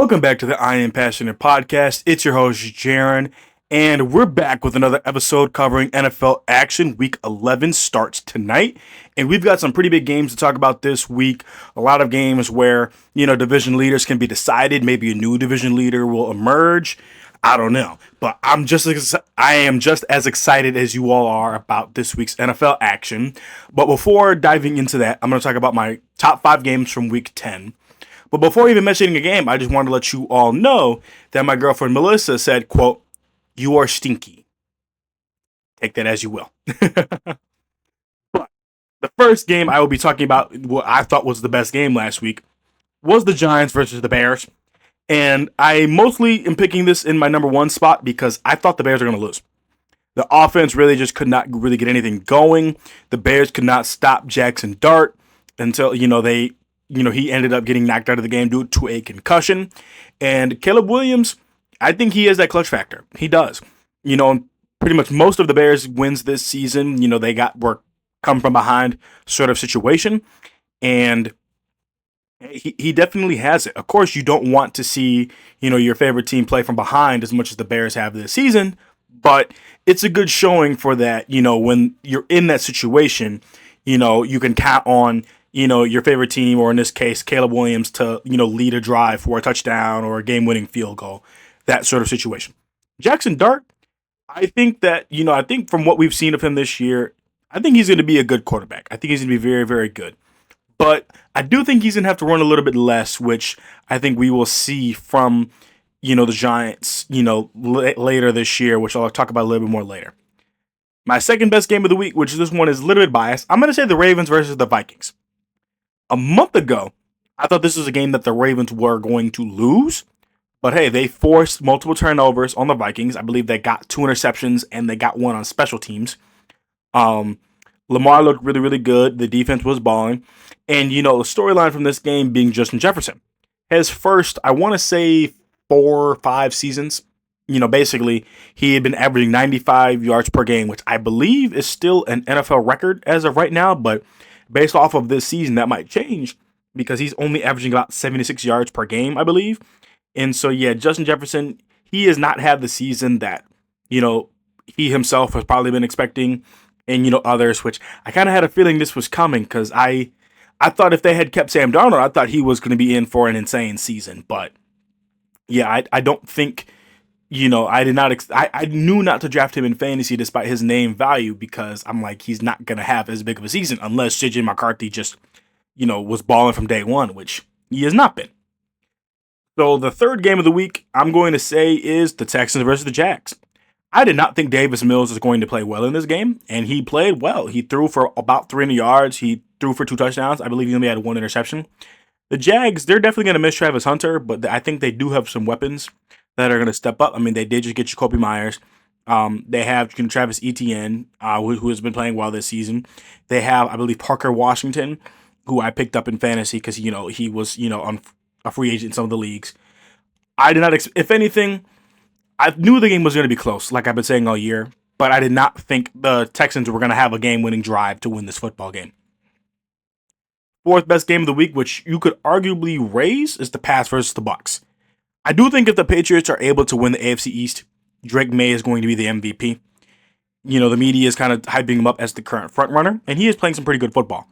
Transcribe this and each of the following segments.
Welcome back to the I Am Passionate podcast. It's your host, Jaren, and we're back with another episode covering NFL action. Week 11 starts tonight, and we've got some pretty big games to talk about this week. A lot of games where, division leaders can be decided. Maybe a new division leader will emerge. I don't know, but I am just as excited as you all are about this week's NFL action. But before diving into that, I'm going to talk about my top 5 games from week 10. But before even mentioning a game, I just wanted to let you all know that my girlfriend Melissa said, quote, "You are stinky." Take that as you will. But the first game I will be talking about, what I thought was the best game last week, was the Giants versus the Bears. And I mostly am picking this in my number 1 spot because I thought the Bears were going to lose. The offense really just could not really get anything going. The Bears could not stop Jackson Dart until, he ended up getting knocked out of the game due to a concussion. And Caleb Williams, I think he has that clutch factor. He does. Pretty much most of the Bears wins this season, were come from behind sort of situation. And he definitely has it. Of course, you don't want to see, your favorite team play from behind as much as the Bears have this season. But it's a good showing for that, when you're in that situation, you can count on, your favorite team, or in this case, Caleb Williams, to, lead a drive for a touchdown or a game-winning field goal, that sort of situation. Jackson Dart, I think that, I think from what we've seen of him this year, I think he's going to be a good quarterback. I think he's going to be very, very good. But I do think he's going to have to run a little bit less, which I think we will see from, the Giants, later this year, which I'll talk about a little bit more later. My second best game of the week, which this one is a little bit biased, I'm going to say the Ravens versus the Vikings. A month ago, I thought this was a game that the Ravens were going to lose. But hey, they forced multiple turnovers on the Vikings. I believe they got 2 interceptions and they got 1 on special teams. Lamar looked really, really good. The defense was balling. And, the storyline from this game being Justin Jefferson. His first, I want to say, 4 or 5 seasons. Basically, he had been averaging 95 yards per game, which I believe is still an NFL record as of right now. But based off of this season, that might change because he's only averaging about 76 yards per game, I believe. And so, yeah, Justin Jefferson, he has not had the season that, he himself has probably been expecting, and, others, which I kind of had a feeling this was coming because I thought if they had kept Sam Darnold, I thought he was going to be in for an insane season. But, yeah, I don't think, I did not, I knew not to draft him in fantasy despite his name value because I'm like, he's not going to have as big of a season unless JJ McCarthy just, was balling from day one, which he has not been. So the third game of the week, I'm going to say, is the Texans versus the Jags. I did not think Davis Mills was going to play well in this game, and he played well. He threw for about 300 yards. He threw for 2 touchdowns. I believe he only had 1 interception. The Jags, they're definitely going to miss Travis Hunter, but I think they do have some weapons that are going to step up. I mean, they did just get Jacoby Myers. They have Travis Etienne, who has been playing well this season. They have, I believe, Parker Washington, who I picked up in fantasy because, he was, on a free agent in some of the leagues. I did not, if anything, I knew the game was going to be close, like I've been saying all year, but I did not think the Texans were going to have a game-winning drive to win this football game. Fourth best game of the week, which you could arguably raise, is the Pats versus the Bucs. I do think if the Patriots are able to win the AFC East, Drake May is going to be the MVP. The media is kind of hyping him up as the current front runner, and he is playing some pretty good football.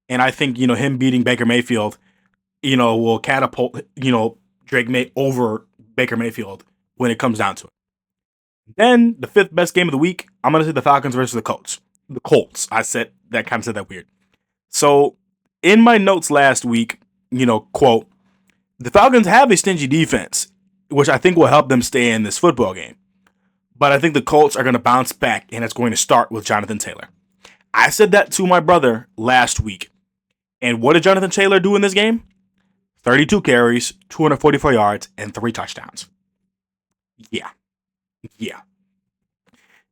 And I think, him beating Baker Mayfield, will catapult, Drake May over Baker Mayfield when it comes down to it. Then the fifth best game of the week, I'm going to say the Falcons versus the Colts. The Colts. I said that weird. So in my notes last week, quote, the Falcons have a stingy defense, which I think will help them stay in this football game. But I think the Colts are going to bounce back, and it's going to start with Jonathan Taylor. I said that to my brother last week. And what did Jonathan Taylor do in this game? 32 carries, 244 yards, and 3 touchdowns. Yeah.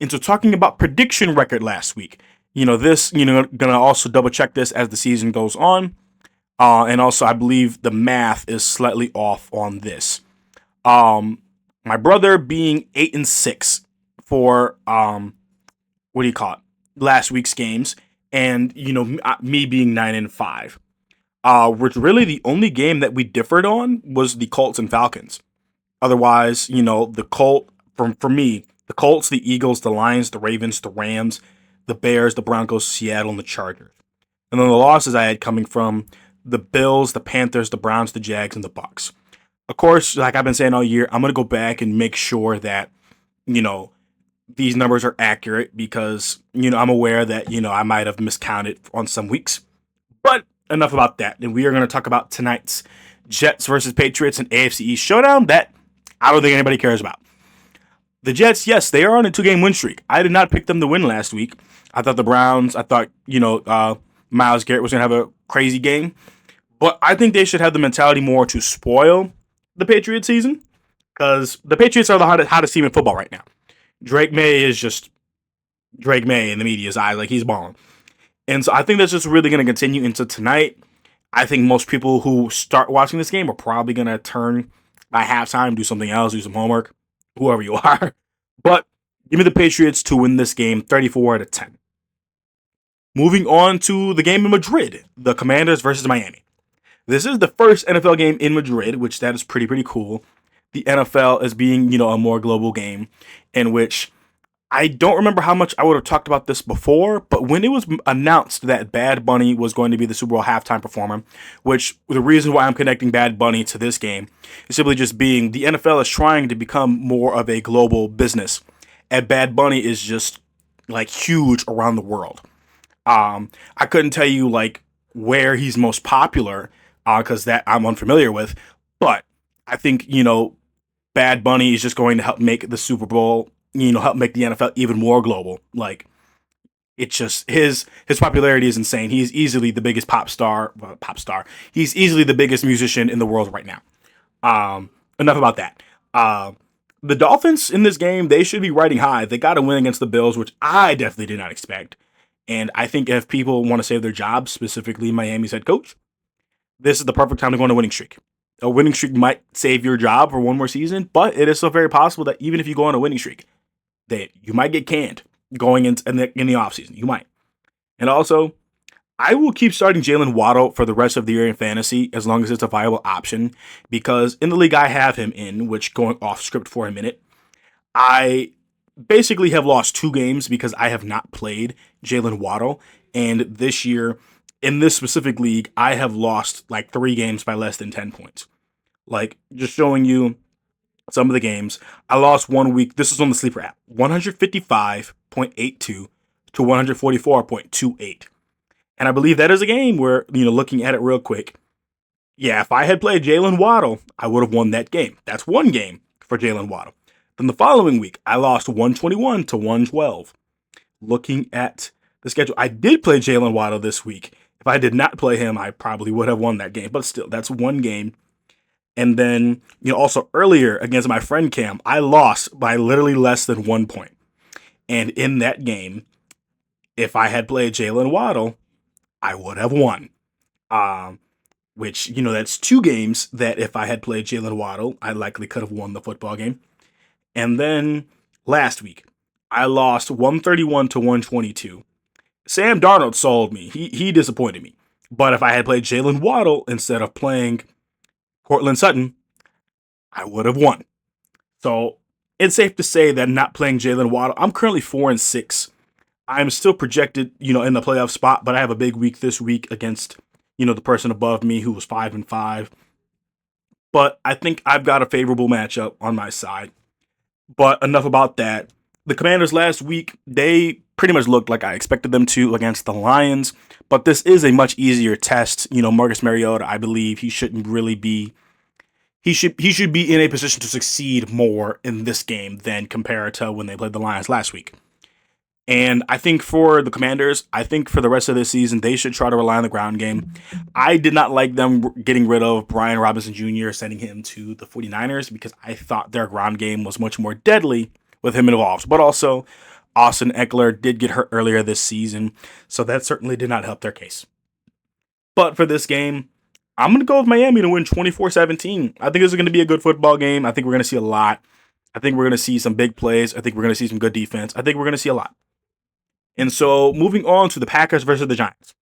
And so talking about prediction record last week, this, going to also double check this as the season goes on. And also, I believe the math is slightly off on this. My brother being 8-6 for, last week's games, and, me being 9-5. Which really the only game that we differed on was the Colts and Falcons. Otherwise, the for me, the Colts, the Eagles, the Lions, the Ravens, the Rams, the Bears, the Broncos, Seattle, and the Chargers. And then the losses I had coming from the Bills, the Panthers, the Browns, the Jags, and the Bucks. Of course, like I've been saying all year, I'm gonna go back and make sure that you know these numbers are accurate because I'm aware that I might have miscounted on some weeks. But enough about that. And we are going to talk about tonight's Jets versus Patriots and AFC East showdown that I don't think anybody cares about. The Jets, yes, they are on a 2-game win streak. I did not pick them to win last week. I thought the Browns, I thought, Myles Garrett was going to have a crazy game. But I think they should have the mentality more to spoil the Patriots season because the Patriots are the hottest team in football right now. Drake May is just Drake May in the media's eyes. Like, he's balling. And so I think that's just really going to continue into tonight. I think most people who start watching this game are probably going to turn by halftime, do something else, do some homework, whoever you are. But give me the Patriots to win this game 34-10. Moving on to the game in Madrid, the Commanders versus Miami. This is the first NFL game in Madrid, which that is pretty cool. The NFL as being, a more global game in which I don't remember how much I would have talked about this before, but when it was announced that Bad Bunny was going to be the Super Bowl halftime performer, which the reason why I'm connecting Bad Bunny to this game is simply just being the NFL is trying to become more of a global business, and Bad Bunny is just like huge around the world. I couldn't tell you like where he's most popular because that I'm unfamiliar with, but I think Bad Bunny is just going to help make the Super Bowl, help make the NFL even more global. Like, it's just his popularity is insane. He's easily the biggest pop star. He's easily the biggest musician in the world right now. Enough about that. The Dolphins in this game, they should be riding high. They got to win against the Bills, which I definitely did not expect. And I think if people want to save their jobs, specifically Miami's head coach, this is the perfect time to go on a winning streak. A winning streak might save your job for one more season, but it is so very possible that even if you go on a winning streak, that you might get canned going in the offseason. You might. And also, I will keep starting Jalen Waddle for the rest of the year in fantasy as long as it's a viable option because in the league I have him in, which going off script for a minute, I basically have lost 2 games because I have not played Jalen Waddle. And this year, in this specific league, I have lost like 3 games by less than 10 points. Like, just showing you some of the games. I lost 1 week. This is on the Sleeper app. 155.82 to 144.28. And I believe that is a game where, looking at it real quick, yeah, if I had played Jalen Waddle, I would have won that game. That's 1 game for Jalen Waddle. Then the following week, I lost 121 to 112. Looking at the schedule, I did play Jalen Waddle this week. If I did not play him, I probably would have won that game. But still, that's 1 game. And then, also earlier against my friend Cam, I lost by literally less than 1 point. And in that game, if I had played Jalen Waddle, I would have won. Which, that's 2 games that if I had played Jalen Waddle, I likely could have won the football game. And then last week, I lost 131 to 122. Sam Darnold sold me. He disappointed me. But if I had played Jalen Waddle instead of playing Cortland Sutton, I would have won. So it's safe to say that not playing Jalen Waddle, I'm currently 4-6. I'm still projected, in the playoff spot, but I have a big week this week against, the person above me who was 5-5. But I think I've got a favorable matchup on my side. But enough about that. The Commanders last week, they pretty much looked like I expected them to against the Lions. But this is a much easier test. Marcus Mariota, I believe he shouldn't really be. He should be in a position to succeed more in this game than compared to when they played the Lions last week. And I think for the Commanders, I think for the rest of this season, they should try to rely on the ground game. I did not like them getting rid of Brian Robinson Jr., sending him to the 49ers, because I thought their ground game was much more deadly with him involved. But also, Austin Eckler did get hurt earlier this season, so that certainly did not help their case. But for this game, I'm going to go with Miami to win 24-17. I think this is going to be a good football game. I think we're going to see a lot. I think we're going to see some big plays. I think we're going to see some good defense. I think we're going to see a lot. And so moving on to the Packers versus the Giants.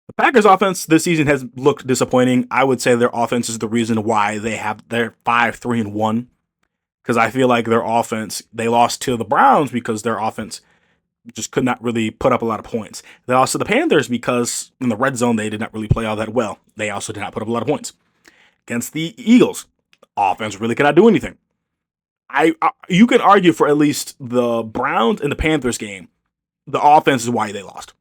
The Packers offense this season has looked disappointing. I would say their offense is the reason why they're 5-3-1. Because I feel like their offense, they lost to the Browns because their offense just could not really put up a lot of points. They lost to the Panthers because in the red zone they did not really play all that well. They also did not put up a lot of points. Against the Eagles, offense really cannot do anything. You can argue for at least the Browns and the Panthers game, the offense is why they lost.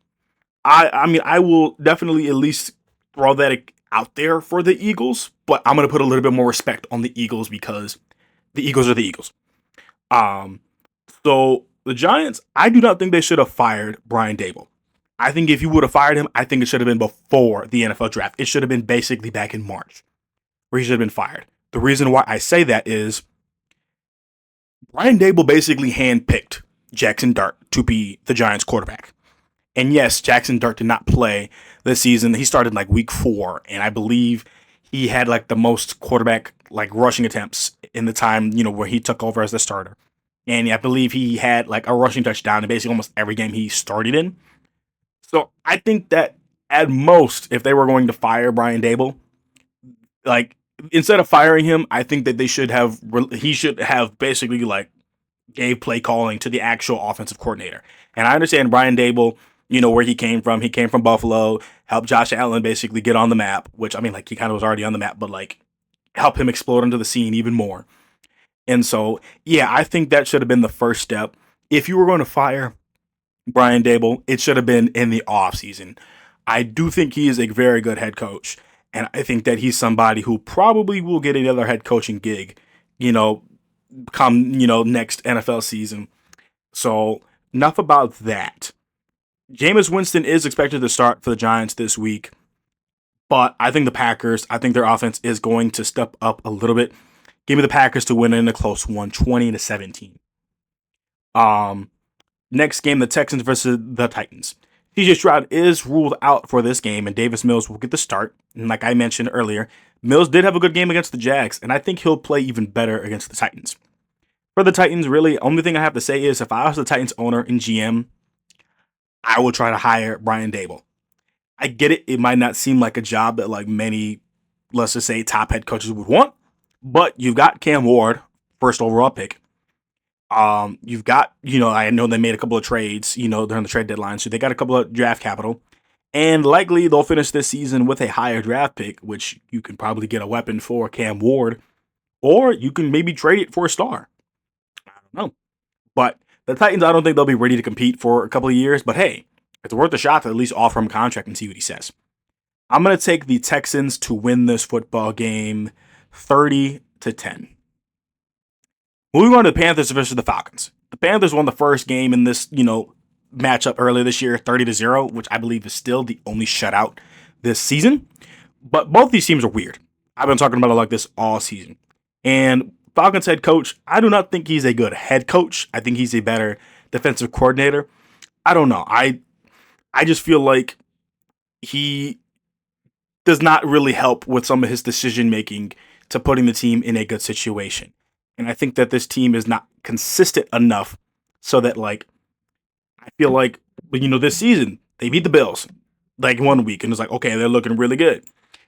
I mean, I will definitely at least throw that out there for the Eagles, but I'm going to put a little bit more respect on the Eagles because the Eagles are the Eagles. So the Giants, I do not think they should have fired Brian Daboll. I think if you would have fired him, I think it should have been before the NFL draft. It should have been basically back in March where he should have been fired. The reason why I say that is Brian Daboll basically handpicked Jackson Dart to be the Giants quarterback. And yes, Jackson Dart did not play this season. He started like week 4, and I believe he had like the most quarterback like rushing attempts in the time, where he took over as the starter. And I believe he had like a rushing touchdown in basically almost every game he started in. So I think that at most, if they were going to fire Brian Daboll, like instead of firing him, I think that he should have basically like gave play calling to the actual offensive coordinator. And I understand Brian Daboll, where he came from. He came from Buffalo, helped Josh Allen basically get on the map, which I mean, like he kind of was already on the map, but like help him explode into the scene even more. And so, yeah, I think that should have been the first step. If you were going to fire Brian Daboll, it should have been in the offseason. I do think he is a very good head coach. And I think that he's somebody who probably will get another head coaching gig, come, next NFL season. So enough about that. Jameis Winston is expected to start for the Giants this week. But I think their offense is going to step up a little bit. Give me the Packers to win in a close one, 20-17. Next game, the Texans versus the Titans. CJ Stroud is ruled out for this game, and Davis Mills will get the start. And like I mentioned earlier, Mills did have a good game against the Jags, and I think he'll play even better against the Titans. For the Titans, really, only thing I have to say is if I was the Titans owner and GM, I would try to hire Brian Daboll. I get it. It might not seem like a job that like many, let's just say, top head coaches would want, but you've got Cam Ward, first overall pick. You've got, I know they made a couple of trades, during the trade deadline, so they got a couple of draft capital, and likely they'll finish this season with a higher draft pick, which you can probably get a weapon for Cam Ward, or you can maybe trade it for a star. I don't know. But the Titans, I don't think they'll be ready to compete for a couple of years, but hey, it's worth a shot to at least offer him a contract and see what he says. I'm going to take the Texans to win this football game 30-10. Moving on to the Panthers versus the Falcons. The Panthers won the first game in this, matchup earlier this year, 30-0, which I believe is still the only shutout this season. But both these teams are weird. I've been talking about it like this all season. And Falcons head coach, I do not think he's a good head coach. I think he's a better defensive coordinator. I don't know. I just feel like he does not really help with some of his decision making to putting the team in a good situation. And I think that this team is not consistent enough so that, like, I feel like, this season, they beat the Bills, like, 1 week, and it's like, okay, they're looking really good.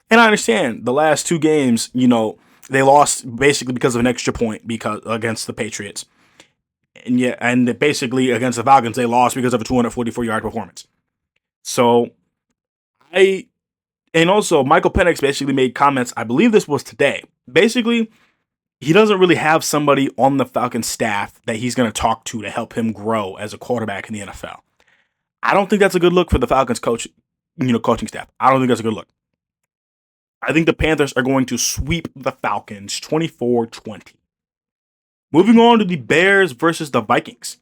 And I understand the last 2 games, they lost basically because of an extra point against the Patriots. And basically against the Falcons, they lost because of a 244-yard performance. So, and also, Michael Penix basically made comments, I believe this was today. Basically, he doesn't really have somebody on the Falcons staff that he's going to talk to help him grow as a quarterback in the NFL. I don't think that's a good look for the Falcons coaching staff. I don't think that's a good look. I think the Panthers are going to sweep the Falcons 24-20. Moving on to the Bears versus the Vikings.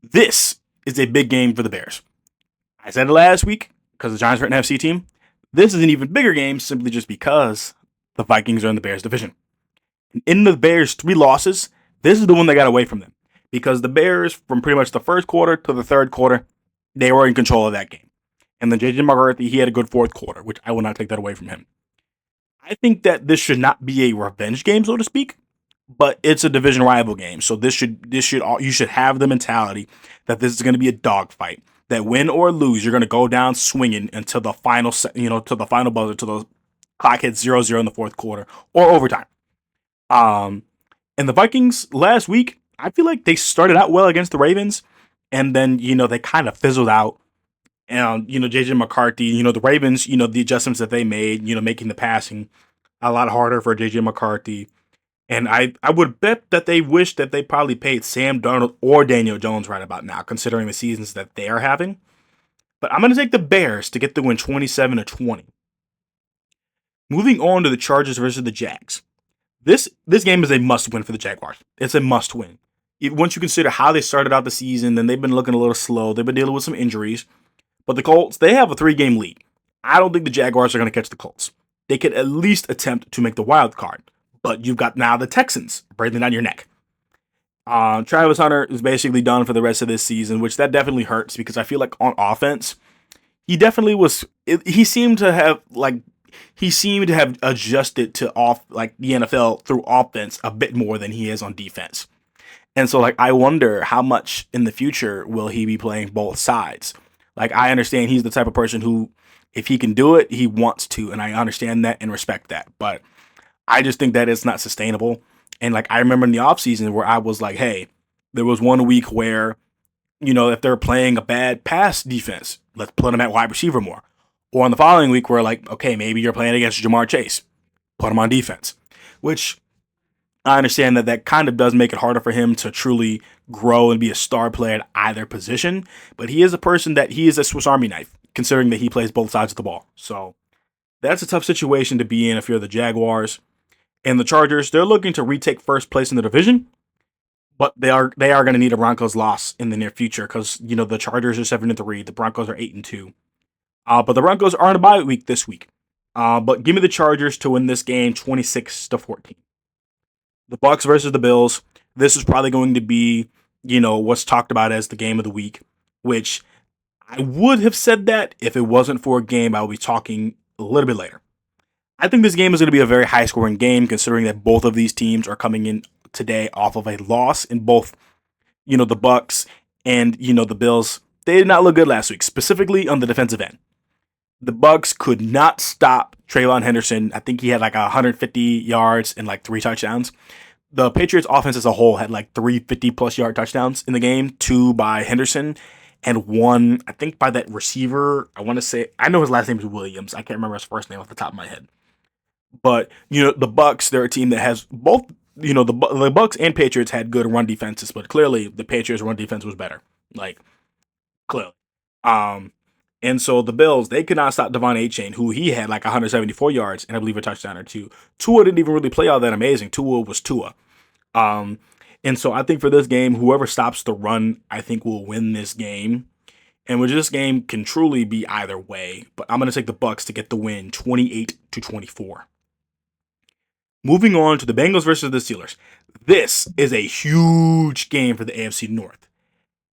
This is a big game for the Bears. I said it last week because the Giants are an NFC team. This is an even bigger game simply just because the Vikings are in the Bears division. In the Bears' 3 losses, this is the one that got away from them. Because the Bears, from pretty much the first quarter to the third quarter, they were in control of that game. And then J.J. McCarthy, he had a good fourth quarter, which I will not take that away from him. I think that this should not be a revenge game, so to speak, but it's a division rival game. So you should have the mentality that this is going to be a dogfight. that win or lose, you're going to go down swinging until the final, to the final buzzer, till the clock hits 0-0 in the fourth quarter or overtime. Um, and the Vikings last week, I feel like they started out well against the Ravens, and then they kind of fizzled out. And JJ McCarthy, the Ravens, the adjustments that they made, making the passing a lot harder for JJ McCarthy. And I would bet that they wish that they probably paid Sam Darnold or Daniel Jones right about now, considering the seasons that they are having. But I'm going to take the Bears to get the win 27-20. Moving on to the Chargers versus the Jags. This game is a must win for the Jaguars. It's a must win. Once you consider how they started out the season, then they've been looking a little slow. They've been dealing with some injuries. But the Colts, they have a 3-game lead. I don't think the Jaguars are going to catch the Colts. They could at least attempt to make the wild card. But you've got now the Texans breathing down your neck. Travis Hunter is basically done for the rest of this season, which that definitely hurts because I feel like on offense, he definitely was. He seemed to have adjusted to the NFL through offense a bit more than he is on defense. And so I wonder how much in the future will he be playing both sides. I understand he's the type of person who, if he can do it, he wants to, and I understand that and respect that. But I just think that it's not sustainable. And I remember in the offseason where I was like, hey, there was one week where, if they're playing a bad pass defense, let's put them at wide receiver more. Or on the following week where okay, maybe you're playing against Jamar Chase, put him on defense. Which I understand that kind of does make it harder for him to truly grow and be a star player at either position. But he is a Swiss Army knife, considering that he plays both sides of the ball. So that's a tough situation to be in if you're the Jaguars. And the Chargers, they're looking to retake first place in the division, but they are going to need a Broncos loss in the near future because the Chargers are 7-3, the Broncos are 8-2. But the Broncos are on a bye week this week. But give me the Chargers to win this game 26-14. The Bucs versus the Bills. This is probably going to be what's talked about as the game of the week, which I would have said that if it wasn't for a game I will be talking a little bit later. I think this game is going to be a very high-scoring game, considering that both of these teams are coming in today off of a loss in both, the Bucs and, the Bills. They did not look good last week, specifically on the defensive end. The Bucs could not stop Trayvon Henderson. I think he had 150 yards and 3 touchdowns. The Patriots offense as a whole had 3 50-plus yard touchdowns in the game, 2 by Henderson, and 1, I think, by that receiver. I know his last name is Williams. I can't remember his first name off the top of my head. But, the Bucs, they're a team that has both, the Bucs and Patriots had good run defenses, but clearly the Patriots' run defense was better. Clearly. And so the Bills, they could not stop Devon Achane, who he had 174 yards and I believe a touchdown or 2. Tua didn't even really play all that amazing. Tua was Tua. And so I think for this game, whoever stops the run, I think will win this game. And which this game can truly be either way. But I'm going to take the Bucs to get the win 28-24. Moving on to the Bengals versus the Steelers. This is a huge game for the AFC North.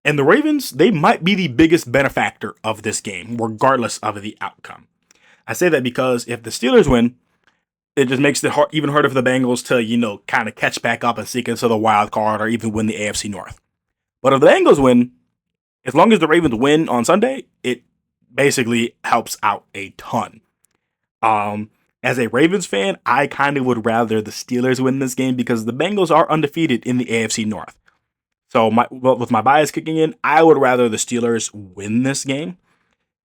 And the Ravens, they might be the biggest benefactor of this game, regardless of the outcome. I say that because if the Steelers win, it just makes it even harder for the Bengals to, kind of catch back up and seek into the wild card or even win the AFC North. But if the Bengals win, as long as the Ravens win on Sunday, it basically helps out a ton. As a Ravens fan, I kind of would rather the Steelers win this game because the Bengals are undefeated in the AFC North. So with my bias kicking in, I would rather the Steelers win this game.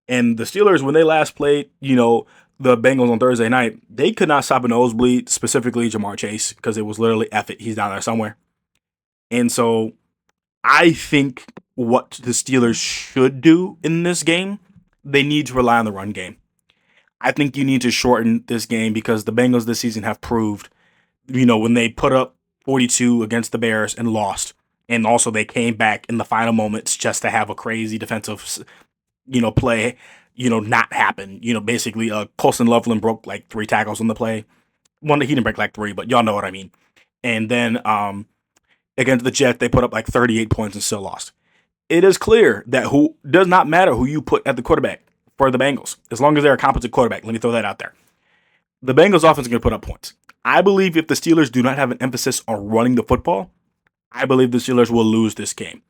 And the Steelers, when they last played, the Bengals on Thursday night, they could not stop a nosebleed, specifically Jamar Chase, because it was literally F it, he's down there somewhere. And so I think what the Steelers should do in this game, they need to rely on the run game. I think you need to shorten this game because the Bengals this season have proved, when they put up 42 against the Bears and lost, and also they came back in the final moments just to have a crazy defensive, play, not happen. Basically, Colson Loveland broke 3 tackles on the play. He didn't break 3, but y'all know what I mean. And then against the Jets, they put up 38 points and still lost. It is clear that does not matter who you put at the quarterback for the Bengals, as long as they're a competent quarterback. Let me throw that out there. The Bengals offense is going to put up points. I believe if the Steelers do not have an emphasis on running the football, I believe the Steelers will lose this game.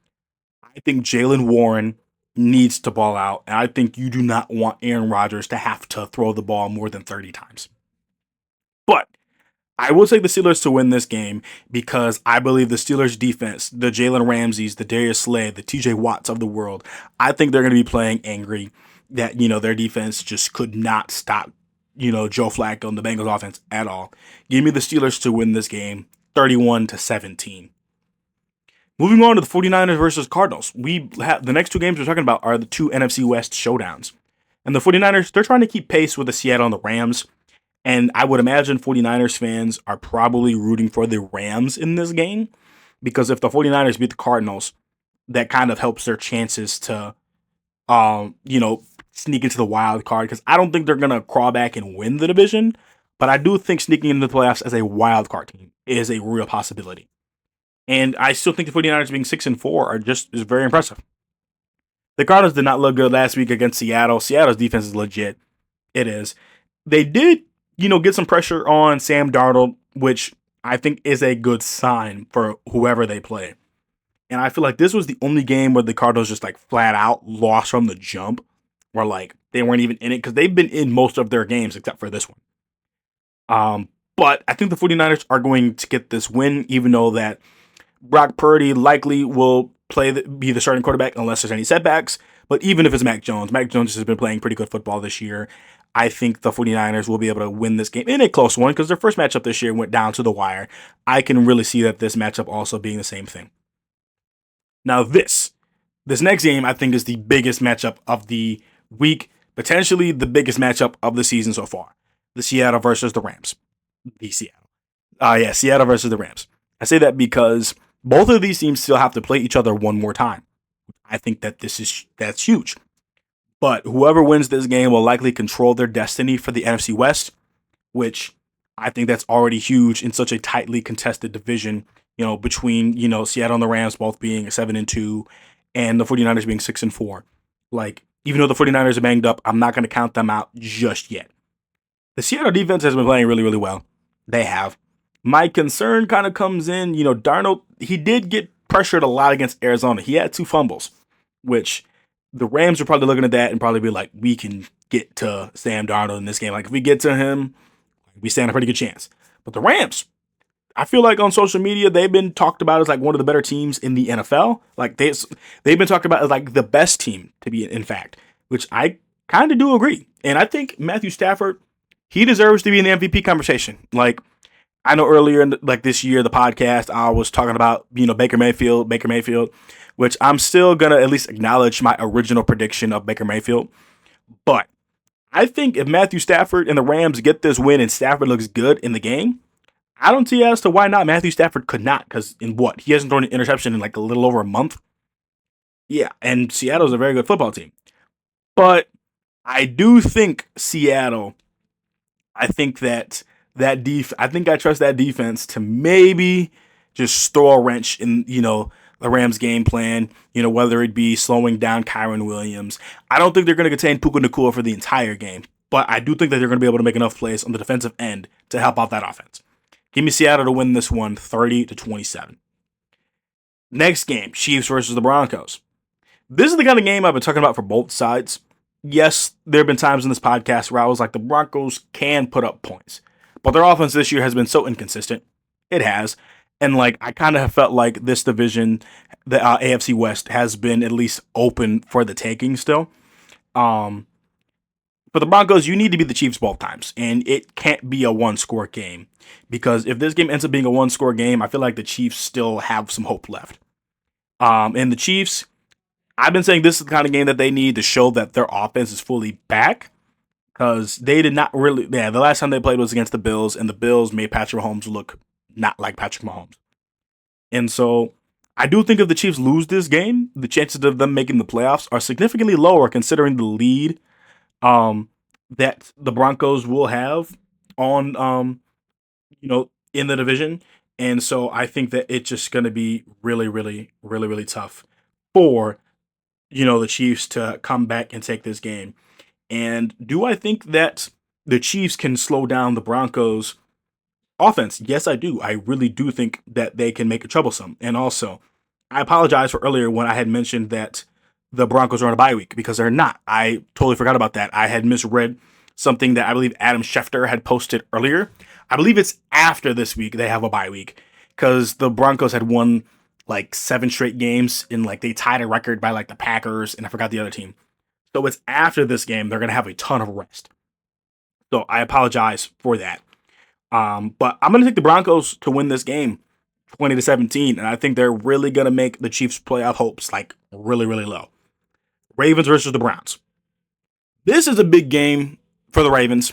I think Jaylen Warren needs to ball out. And I think you do not want Aaron Rodgers to have to throw the ball more than 30 times. But I will take the Steelers to win this game because I believe the Steelers defense, the Jalen Ramseys, the Darius Slay, the TJ Watts of the world, I think they're going to be playing angry that, their defense just could not stop, Joe Flacco and the Bengals offense at all. Give me the Steelers to win this game 31-17. Moving on to the 49ers versus Cardinals. We have the next two games we're talking about are the two NFC West showdowns. And the 49ers, they're trying to keep pace with the Seattle and the Rams. And I would imagine 49ers fans are probably rooting for the Rams in this game because if the 49ers beat the Cardinals, that kind of helps their chances to, sneak into the wild card because I don't think they're going to crawl back and win the division. But I do think sneaking into the playoffs as a wild card team is a real possibility. And I still think the 49ers being 6-4 is very impressive. The Cardinals did not look good last week against Seattle. Seattle's defense is legit. It is. They did get some pressure on Sam Darnold, which I think is a good sign for whoever they play. And I feel like this was the only game where the Cardinals just like flat out lost from the jump, where like they weren't even in it because they've been in most of their games except for this one. But I think the 49ers are going to get this win, even though that Brock Purdy likely will be the starting quarterback unless there's any setbacks. But even if it's Mac Jones has been playing pretty good football this year. I think the 49ers will be able to win this game in a close one because their first matchup this year went down to the wire. I can really see that this matchup also being the same thing. Now this next game I think is the biggest matchup of the week, potentially the biggest matchup of the season so far. The Seattle versus the Rams. Seattle versus the Rams. I say that because both of these teams still have to play each other one more time. I think that that's huge. But whoever wins this game will likely control their destiny for the NFC West, which I think that's already huge in such a tightly contested division, between, Seattle and the Rams both being 7-2 and the 49ers being 6-4. Like, even though the 49ers are banged up, I'm not going to count them out just yet. The Seattle defense has been playing really, really well. They have. My concern kind of comes in, Darnold, he did get pressured a lot against Arizona. He had 2 fumbles, which the Rams are probably looking at that and probably be like, we can get to Sam Darnold in this game. Like, if we get to him, we stand a pretty good chance. But the Rams, I feel like on social media, they've been talked about as like one of the better teams in the NFL. Like, they've been talked about as like the best team to be, in fact, which I kind of do agree. And I think Matthew Stafford, he deserves to be in the MVP conversation. Like, I know earlier in this year, the podcast, I was talking about, Baker Mayfield, which I'm still going to at least acknowledge my original prediction of Baker Mayfield. But I think if Matthew Stafford and the Rams get this win and Stafford looks good in the game, I don't see as to why not Matthew Stafford could not, because he hasn't thrown an interception in like a little over a month. Yeah, and Seattle's a very good football team. But I do think Seattle, I think I trust that defense to maybe just throw a wrench in, the Rams game plan, whether it be slowing down Kyron Williams. I don't think they're going to contain Puka Nacua for the entire game, but I do think that they're going to be able to make enough plays on the defensive end to help out that offense. Give me Seattle to win this one 30-27. Next game, Chiefs versus the Broncos. This is the kind of game I've been talking about for both sides. Yes, there have been times in this podcast where I was like, the Broncos can put up points. But their offense this year has been so inconsistent. It has. And I kind of have felt like this division, the AFC West, has been at least open for the taking still. For the Broncos, you need to beat the Chiefs both times. And it can't be a one-score game. Because if this game ends up being a one-score game, I feel like the Chiefs still have some hope left. And the Chiefs, I've been saying this is the kind of game that they need to show that their offense is fully back. Because they did not really, the last time they played was against the Bills, and the Bills made Patrick Mahomes look not like Patrick Mahomes. And so I do think if the Chiefs lose this game, the chances of them making the playoffs are significantly lower considering the lead that the Broncos will have on, in the division. And so I think that it's just going to be really, really, really, really tough for, the Chiefs to come back and take this game. And do I think that the Chiefs can slow down the Broncos' offense? Yes, I do. I really do think that they can make it troublesome. And also, I apologize for earlier when I had mentioned that the Broncos are on a bye week, because they're not. I totally forgot about that. I had misread something that I believe Adam Schefter had posted earlier. I believe it's after this week they have a bye week, because the Broncos had won like 7 straight games, and like they tied a record by like the Packers, and I forgot the other team. So it's after this game they're gonna have a ton of rest. So I apologize for that. But I'm gonna take the Broncos to win this game, 20-17, and I think they're really gonna make the Chiefs' playoff hopes like really, really low. Ravens versus the Browns. This is a big game for the Ravens,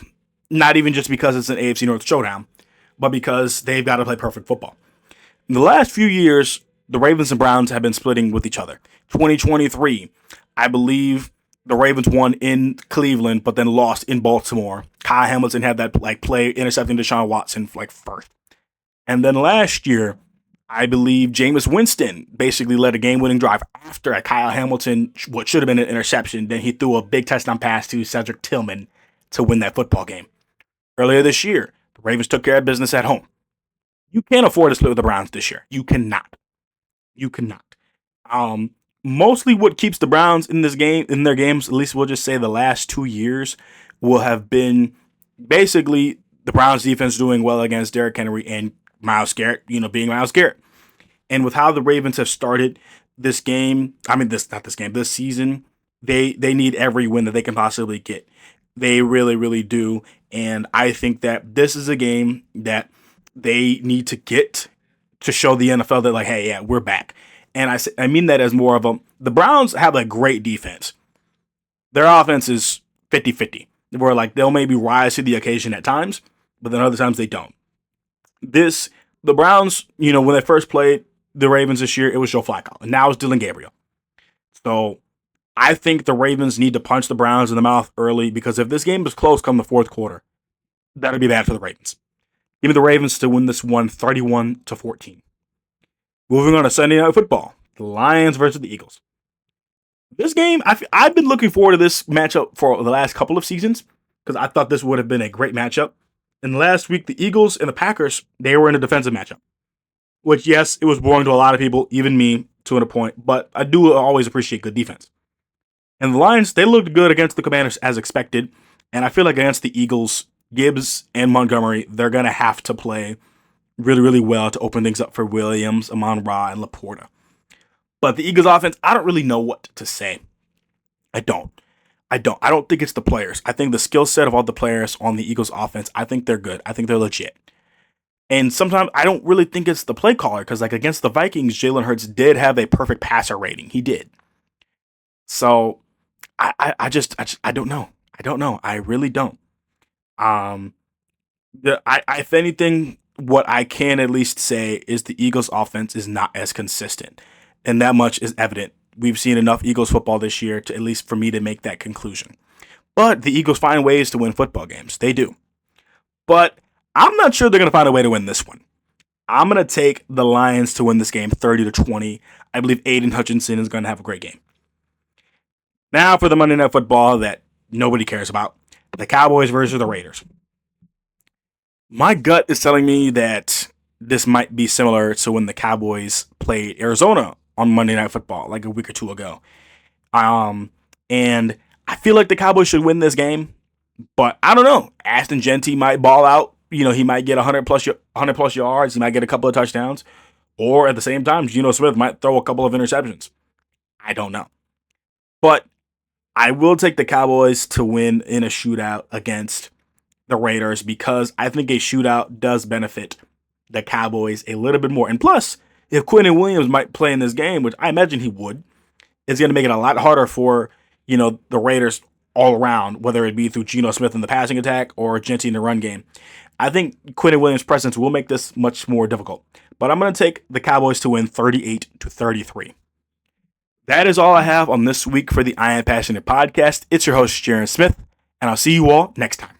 not even just because it's an AFC North showdown, but because they've got to play perfect football. In the last few years, the Ravens and Browns have been splitting with each other. 2023, I believe the Ravens won in Cleveland, but then lost in Baltimore. Kyle Hamilton had that like play intercepting Deshaun Watson like first. And then last year, I believe Jameis Winston basically led a game-winning drive after a Kyle Hamilton, what should have been an interception. Then he threw a big touchdown pass to Cedric Tillman to win that football game. Earlier this year, the Ravens took care of business at home. You can't afford to split with the Browns this year. You cannot. You cannot. Mostly what keeps the Browns in this game, in their games, at least we'll just say the last 2 years, will have been basically the Browns defense doing well against Derrick Henry and Myles Garrett, being Myles Garrett. And with how the Ravens have started this game, this season, they need every win that they can possibly get. They really, really do. And I think that this is a game that they need to get to show the NFL that, like, hey, yeah, we're back. And I mean that as more of the Browns have a great defense. Their offense is 50-50, where like they'll maybe rise to the occasion at times, but then other times they don't. The Browns, when they first played the Ravens this year, it was Joe Flacco, and now it's Dylan Gabriel. So I think the Ravens need to punch the Browns in the mouth early, because if this game is close come the fourth quarter, that'll be bad for the Ravens. Give me the Ravens to win this one 31-14. Moving on to Sunday Night Football, the Lions versus the Eagles. This game, I've been looking forward to this matchup for the last couple of seasons, because I thought this would have been a great matchup. And last week, the Eagles and the Packers, they were in a defensive matchup, which, yes, it was boring to a lot of people, even me, to a point, but I do always appreciate good defense. And the Lions, they looked good against the Commanders as expected, and I feel like against the Eagles, Gibbs and Montgomery, they're going to have to play really, really well to open things up for Williams, Amon-Ra, and Laporta. But the Eagles offense, I don't really know what to say. I don't think it's the players. I think the skill set of all the players on the Eagles offense, I think they're good. I think they're legit. And sometimes I don't really think it's the play caller, because like against the Vikings, Jalen Hurts did have a perfect passer rating. He did. So I don't know. I don't know. I really don't. If anything, what I can at least say is the Eagles offense is not as consistent, and that much is evident. We've seen enough Eagles football this year to at least for me to make that conclusion. But the Eagles find ways to win football games. They do. But I'm not sure they're going to find a way to win this one. I'm going to take the Lions to win this game 30-20. I believe Aiden Hutchinson is going to have a great game. Now for the Monday Night Football that nobody cares about. The Cowboys versus the Raiders. My gut is telling me that this might be similar to when the Cowboys played Arizona on Monday Night Football like a week or two ago. And I feel like the Cowboys should win this game, but I don't know. Ashton Genty might ball out. He might get 100 plus yards. He might get a couple of touchdowns. Or at the same time, Geno Smith might throw a couple of interceptions. I don't know. But I will take the Cowboys to win in a shootout against the Raiders, because I think a shootout does benefit the Cowboys a little bit more. And plus, if Quinnen Williams might play in this game, which I imagine he would, it's going to make it a lot harder for, the Raiders all around, whether it be through Geno Smith in the passing attack or Genty in the run game. I think Quinnen Williams' presence will make this much more difficult. But I'm going to take the Cowboys to win 38-33. That is all I have on this week for the I Am Passionate podcast. It's your host, Jaren Smith, and I'll see you all next time.